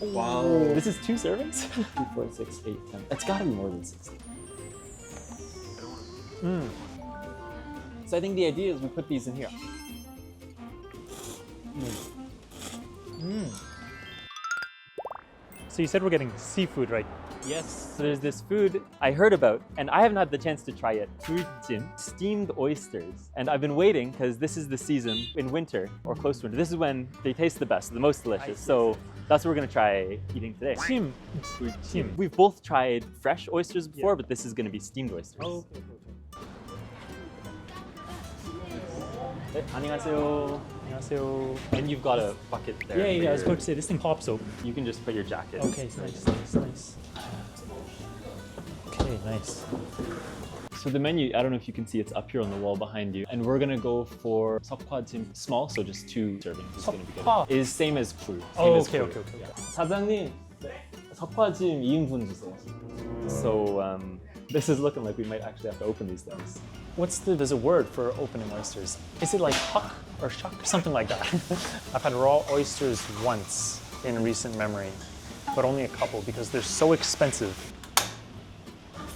Wow. This is 2 servings? 3, 4, 6, 8, 10. It's gotta be more than 60. So I think the idea is we put these in here. So you said we're getting seafood, right? Yes, so there's this food I heard about, and I haven't had the chance to try it. 불찜, steamed oysters. And I've been waiting because this is the season in winter, or close to winter. This is when they taste the best, the most delicious. So that's what we're gonna try eating today. 찜. 불찜. We've both tried fresh oysters before, but this is gonna be steamed oysters. Oh, 네, 안녕하세요. 안녕하세요. And you've got a bucket there. Yeah, I was about to say, this thing pops open. You can just put your jacket. Okay, nice. Okay, nice. So the menu, I don't know if you can see, it's up here on the wall behind you. And we're gonna go for 석화찜, small, so just 2 servings. Is gonna be 석화. good. Is same as 굴. Oh, okay. 사장님, 석화찜 2인분 주세요. So this is looking like we might actually have to open these things. There's a word for opening oysters. Is it like huck or shuck? Something like that. I've had raw oysters once in recent memory, but only a couple because they're so expensive.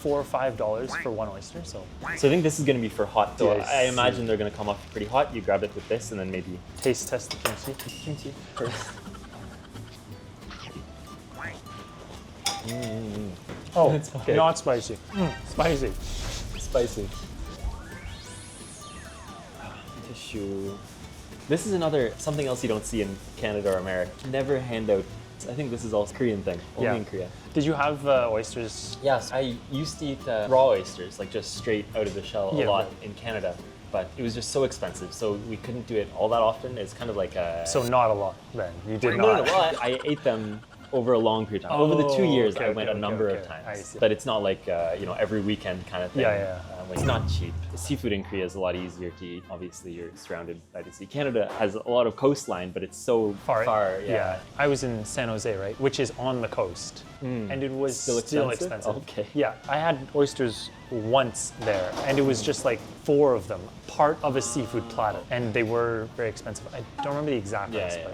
$4 or $5 for 1 oyster, so. So I think this is gonna be for hot. So Yes. I imagine they're gonna come off pretty hot. You grab it with this and then maybe Taste test the kimchi. kimchi first. Oh, It's okay. not spicy. Spicy. Spicy. Tissue. This is something else you don't see in Canada or America. Never hand out. I think this is also a Korean thing, only in Korea. Did you have oysters? Yes, I used to eat raw oysters, like just straight out of the shell a lot in Canada, but it was just so expensive, so we couldn't do it all that often. It's kind of like a... So not a lot then. You did No, not. well, I ate them over a long period of time. Over the 2 years, I went a number of I times. see. But it's not like, every weekend kind of thing. Yeah. It's not cheap. Seafood in Korea is a lot easier to eat. Obviously, you're surrounded by the sea. Canada has a lot of coastline, but it's so far. Yeah. I was in San Jose, right, which is on the coast, and it was still expensive. Okay. Yeah, I had oysters once there, and it was just like 4 of them, part of a seafood platter, and they were very expensive. I don't remember the exact price, but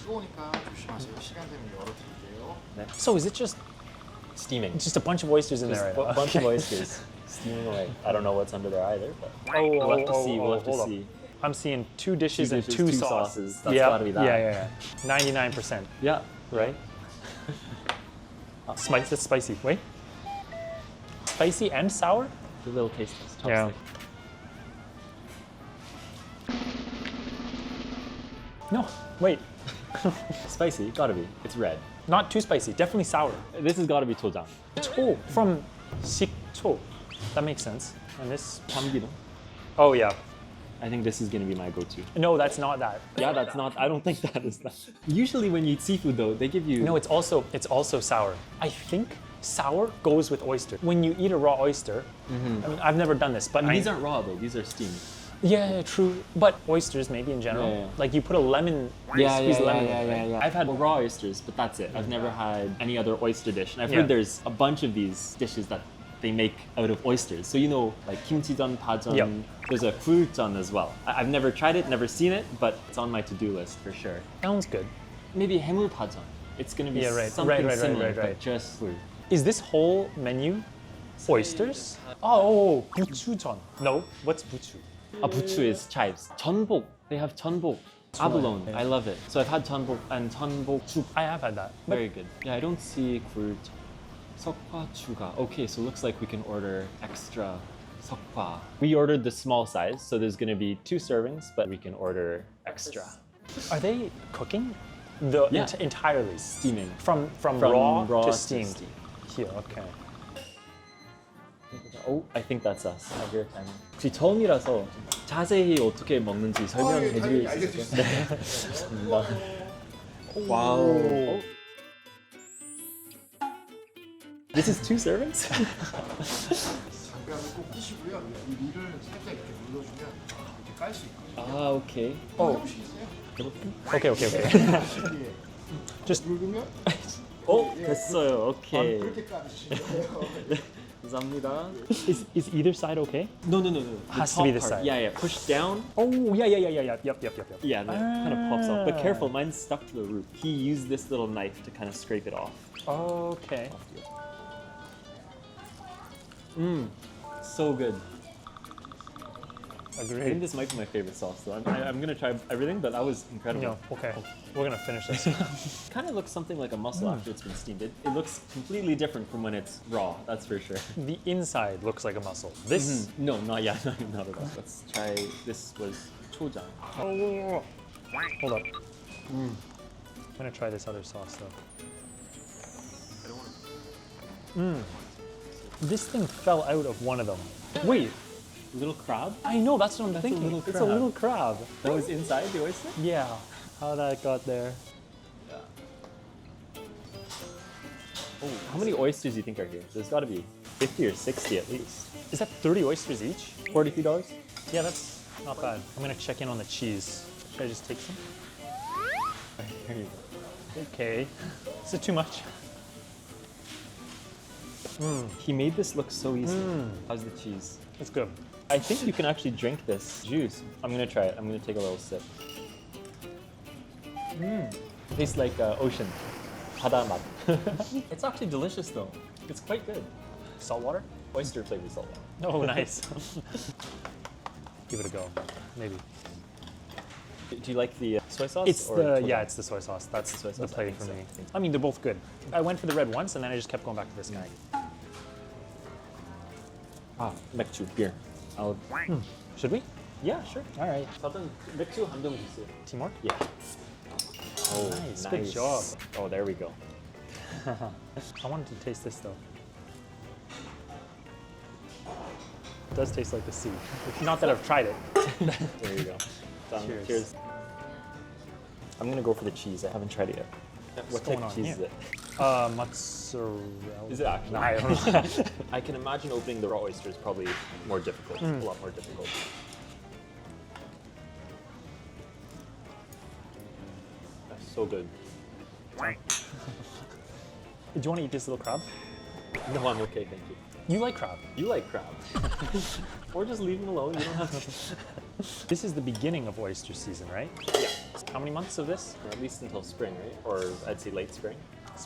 뜨거우니까 조심하세요. 시간 되면 열어드릴게요. so is it just Steaming. a bunch of oysters in Just there? a Right? bunch of oysters steaming away. I don't know what's under there either, but Oh, we'll have to see. We'll have hold to up. see. I'm seeing 2 dishes, 2 and dishes, 2 2 sauces. sauces. That's gotta be that. Yeah. 99%, Yeah. right? That's spicy. Wait. Spicy and sour? The little taste test. Yeah. No, wait. Spicy, gotta be. It's red. Not too spicy. Definitely sour. This has gotta be toljang. 초 from 식초. That makes sense. And this. 참기름. Oh yeah. I think this is gonna be my go-to. No, that's not that. Yeah, that's not. I don't think that is that. Usually, when you eat seafood, though, they give you. No, it's also sour. I think sour goes with oyster. When you eat a raw oyster, I mean, I've never done this, but These aren't raw though. These are steamed. Yeah, true. But oysters, maybe in general, Yeah. like you put a lemon, squeeze lemon. Right? I've had raw oysters, but that's it. I've never had any other oyster dish. And I've Yeah. heard there's a bunch of these dishes that they make out of oysters. So like kimchijeon, pajeon. Yep. There's a 굴전 as well. I've never tried it, never seen it, but it's on my to-do list for sure. Sounds good. Maybe 해물 pajeon. It's gonna be Yeah, right. something Right, similar, right. but just 굴. Is this whole menu oysters? Oh, buchujeon. No, what's buchu? Buchu is chives. 전복. They have 전복. Abalone. I love it. So I've had 전복 and 전복 soup. I have had that. Very good. Yeah, I don't see 굴. 석화 추가. Okay, so looks like we can order extra 석화. We ordered the small size, so there's gonna be 2 servings, but we can order extra. Are they cooking? Yeah. Entirely Steaming. from raw raw to to steamed. steam. Here, okay. Oh, I think that's us. I hear time. 혹시 처음이라서 자세히 어떻게 먹는지 설명해 주실 수 있을까요? 네. 와우. This is 2 servings? 장갑을 꼭 끼시고요. 이 릴을 살짝 이렇게 눌러주면 이렇게 깔 수 있거든요. 오케이. 해보시겠어요? Okay. Just 누르면 됐어요. 오케이. 그렇게 깔으시면 돼요. 감사합니다. Is either side okay? No. Has to be this side. Yeah. Push down. Oh, yeah. Yep. Yeah, that kind of pops off. But careful, mine's stuck to the roof. He used this little knife to kind of scrape it off. Okay. So good. I think Agreed. this might be my favorite sauce, though. I'm gonna try everything, but that was incredible. No, okay. We're gonna finish this. Kind of looks something like a mussel after it's been steamed. It looks completely different from when it's raw, that's for sure. The inside looks like a mussel. This. No, not yet, not at all. Let's try, this was chojang. Oh, hold up. I'm gonna try this other sauce though. This thing fell out of one of them. Wait, Little crab? I know, that's what I'm That's a thinking. little It's a crab. little crab. That was inside the oyster? Yeah, how that got there. Oh, how many oysters do you think are here? There's gotta be 50 or 60 at least. Is that 30 oysters each? $43? Yeah, that's not bad. I'm gonna check in on the cheese. Should I just take some? Here you go. Okay. Is it too much? He made this look so easy. How's the cheese? It's good. I think you can actually drink this juice. I'm gonna try it. I'm gonna take a little sip. Tastes like ocean. 바다 맛. It's actually delicious though. It's quite good. Salt water? Oyster flavored salt. Oh, nice. Give it a go, maybe. Do you like the soy sauce? It's or the chojang? yeah, it's the soy sauce. That's soy the sauce, I play think for so. me. I think so. I mean, they're both good. I went for the red once, and then I just kept going back to this guy. 맥주, beer. I'll. Should we? Yeah, sure. All right. 저는 맥주 한 병 주세요. Teamwork. Yeah. Oh, Nice. Good job. Oh, there we go. I wanted to taste this though. It does taste like the sea. Not that I've tried it. There you go. Done. Cheers. Cheers. I'm gonna go for the cheese. I haven't tried it yet. What type going of on cheese here? is it? Mozzarella. Is it actually? No, I don't know. I can imagine opening the raw oyster is probably more difficult. A lot more difficult. That's so good. Do you want to eat this little crab? No, I'm okay, thank you. You like crab. You like crab. Or just leave him alone. You don't have to. This is the beginning of oyster season, right? Yeah. How many months of this? Or at least until spring, right? Or I'd say late spring.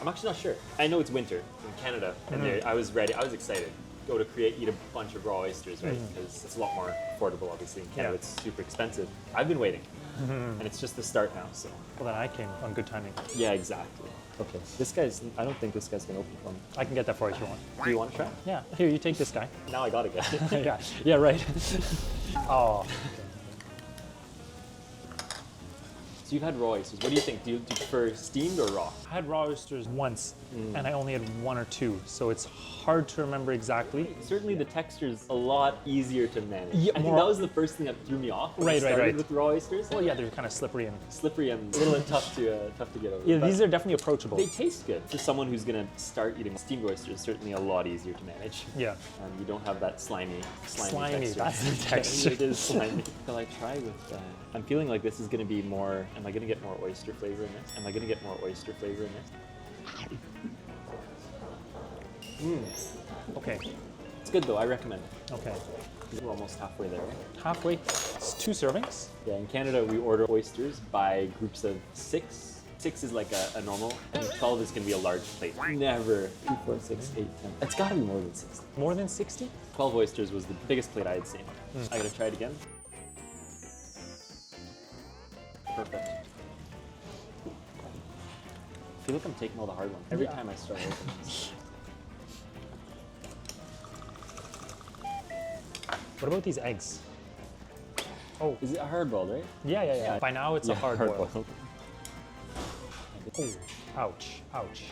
I'm actually not sure. I know it's winter in Canada, and I was ready. I was excited. Go to Korea, eat a bunch of raw oysters, right? Because it's a lot more affordable, obviously. In Canada, Yeah. it's super expensive. I've been waiting, and it's just the start now. So Well, then I came on good timing. yeah, exactly. Okay, this guy's. I don't think this guy's gonna open for me. I can get that for you if you want. Do you want to try? Yeah. Here, you take this guy. Now I gotta get it. Yeah. Yeah. Right. Oh. So you've had raw oysters. What do you think? Do you prefer steamed or raw? I had raw oysters once, and I only had one or two, so it's hard to remember exactly. Certainly, the texture is a lot easier to manage. Yeah, I think more- that was the first thing that threw me off. When I Right, right, started right. with raw oysters. Well, yeah, they're kind of slippery and Slippery and a little bit tough to get over. yeah, But these are definitely approachable. they taste good. For someone who's gonna start eating steamed oysters, certainly a lot easier to manage. Yeah. You don't have that slimy Slimy, texture. that's the texture. It is slimy. Shall I try with? I'm feeling like this is gonna be more. Am I gonna get more oyster flavor in this? Am I gonna get more oyster flavor in this? Okay. It's good though. I recommend it. Okay. We're almost halfway there, right? Halfway. It's 2 servings. Yeah, in Canada we order oysters by groups of 6. 6 is like a normal, and 12 is gonna be a large plate. Never 2, 4, 6, 8, 10. It's gotta be more than 60. More than 60? 12 oysters was the biggest plate I had seen. I gotta try it again. Perfect. I feel like I'm taking all the hard ones every Yeah. time I start opening this. What about these eggs? Oh, Is it a hard boiled, right? yeah. Yeah. By now it's a hard boil. boiled. Oh, ouch, ouch.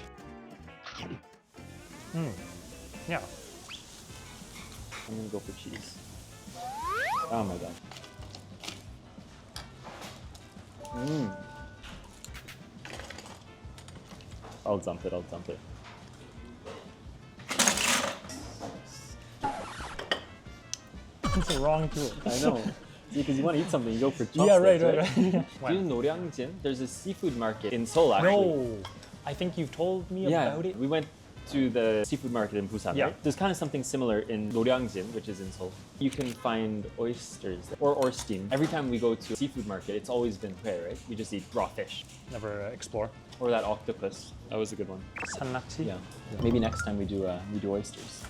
Yeah. I'm gonna go for cheese. Oh my god. I'll dump it, I'll dump it. It's the wrong tool. I know. Because you want to eat something, you go for chopsticks, Yeah, right. Do you know Noryangjin? There's a seafood market in Seoul, actually. No, I think you've told me about it. we went to the seafood market in Busan, Yeah. right? There's kind of something similar in Noryangjin, which is in Seoul. You can find oysters or steam. Every time we go to a seafood market, it's always been prayer, right? We just eat raw fish. Never explore. Or that octopus. That was a good one. 산낙지? Yeah. Maybe next time we do oysters.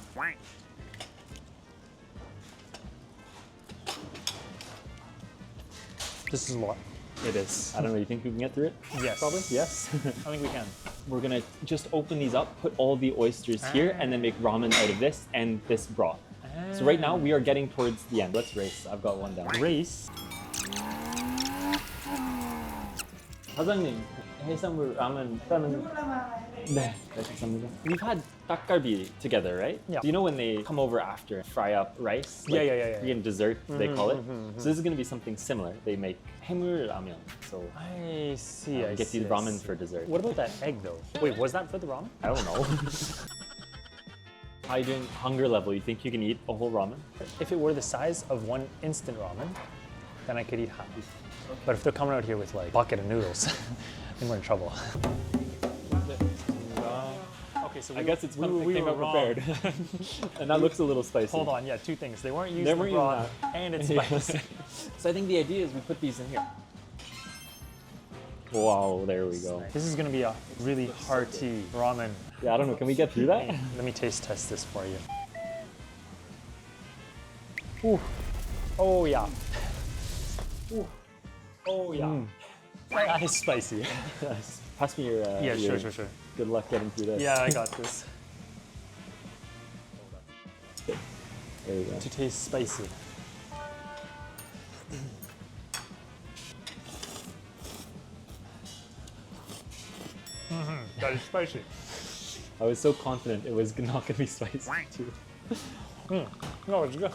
This is a lot. It is. I don't know. You think we can get through it? Yes. Probably. Yes. I think we can. We're gonna just open these up, put all the oysters here, and then make ramen out of this and this broth. So right now we are getting towards the end. Let's race. I've got one down. Race. 사장님, 해산물 라면 따는. 네, 감사합니다. We've had 닭갈비 together, right? Yeah. Do you know when they come over after fry up rice? Yeah, Like yeah. Korean dessert, they call it. So this is gonna be something similar. They make 해물 라면. So I see. I get see, these I ramen see. for dessert. What about that egg though? Wait, was that for the ramen? I don't know. How you doing hunger level? You think you can eat a whole ramen? If it were the size of one instant ramen, then I could eat half. But if they're coming out here with like a bucket of noodles, then we're in trouble. Okay, so I guess it's fun we came were out wrong. prepared. And that looks a little spicy. Hold on, yeah, two things. They weren't using They the weren't using broth and it's spicy. So I think the idea is we put these in here. Wow, there we go. This is gonna be a really hearty ramen. Yeah, I don't know. Can we get through that? Let me taste test this for you. Ooh. Oh yeah. Ooh. Oh yeah. That is spicy. Pass me your. Yeah, your- sure. Good luck getting through this. Yeah, I got this. There you go. To taste spicy. That is spicy. I was so confident it was not going to be spicy too. No, it's good.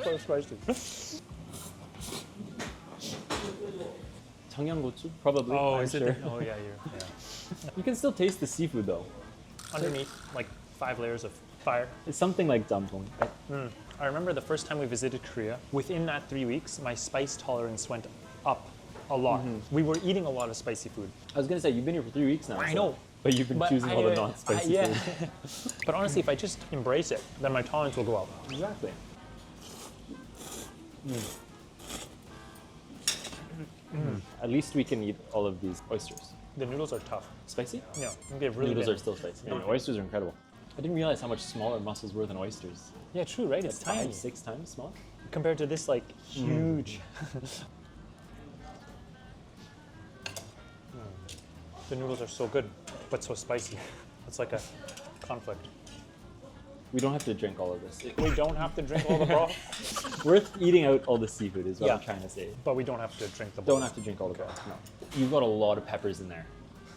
So spicy. 청양고추? Probably. Oh, I'm is sure. it? Oh yeah, yeah. You can still taste the seafood though. Underneath, like 5 layers of fire. It's something like jjampong. I remember the first time we visited Korea. Within that 3 weeks, my spice tolerance went up a lot. We were eating a lot of spicy food. I was going to say, you've been here for 3 weeks now. I so- know. But you've been choosing all the non-spicy yeah. food. But honestly, if I just embrace it, then my tolerance will go up. Exactly. At least we can eat all of these oysters. The noodles are tough. Spicy? Yeah, they're really Noodles thin. are still spicy. Yeah, oysters are incredible. I didn't realize how much smaller mussels were than oysters. Yeah, true, right? It's Like tiny 5-6 times smaller. compared to this, like huge. The noodles are so good, but so spicy. It's like a conflict. We don't have to drink all of this. We don't have to drink all the broth, Worth eating out all the seafood is what Yeah. I'm trying to say. but we don't have to drink the Don't broth. have to drink all the broth. No. You've got a lot of peppers in there.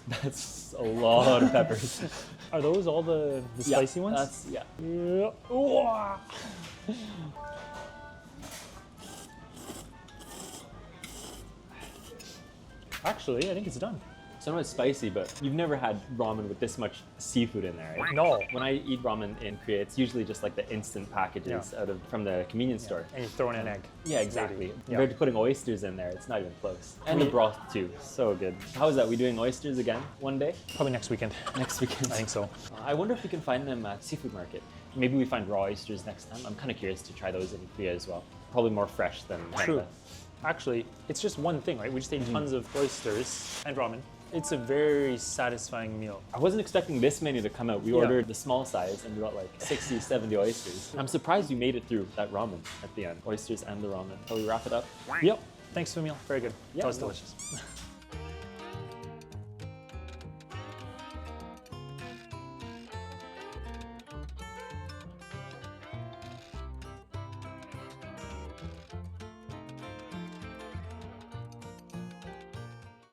That's a lot of peppers. Are those all the spicy ones? That's, yeah. Yeah. Ooh. Actually, I think it's done. So I know it's spicy, but you've never had ramen with this much seafood in there, right? No. When I eat ramen in Korea, it's usually just like the instant packages from the convenience store. And you throw in an egg. Yeah, exactly. Yeah. Compared to putting oysters in there, it's not even close. And the broth too, so good. How is that? We doing oysters again one day? Probably next weekend. Next weekend. I think so. I wonder if we can find them at seafood market. Maybe we find raw oysters next time. I'm kind of curious to try those in Korea as well. Probably more fresh than True. Canada. Actually, it's just one thing, right? We just ate tons of oysters and ramen. It's a very satisfying meal. I wasn't expecting this many to come out. We Yeah. ordered the small size and we got like 60, 70 oysters. I'm surprised we made it through that ramen at the end. Oysters and the ramen. Shall we wrap it up? Yep. Thanks for the meal. Very good. Yeah, That was no. delicious.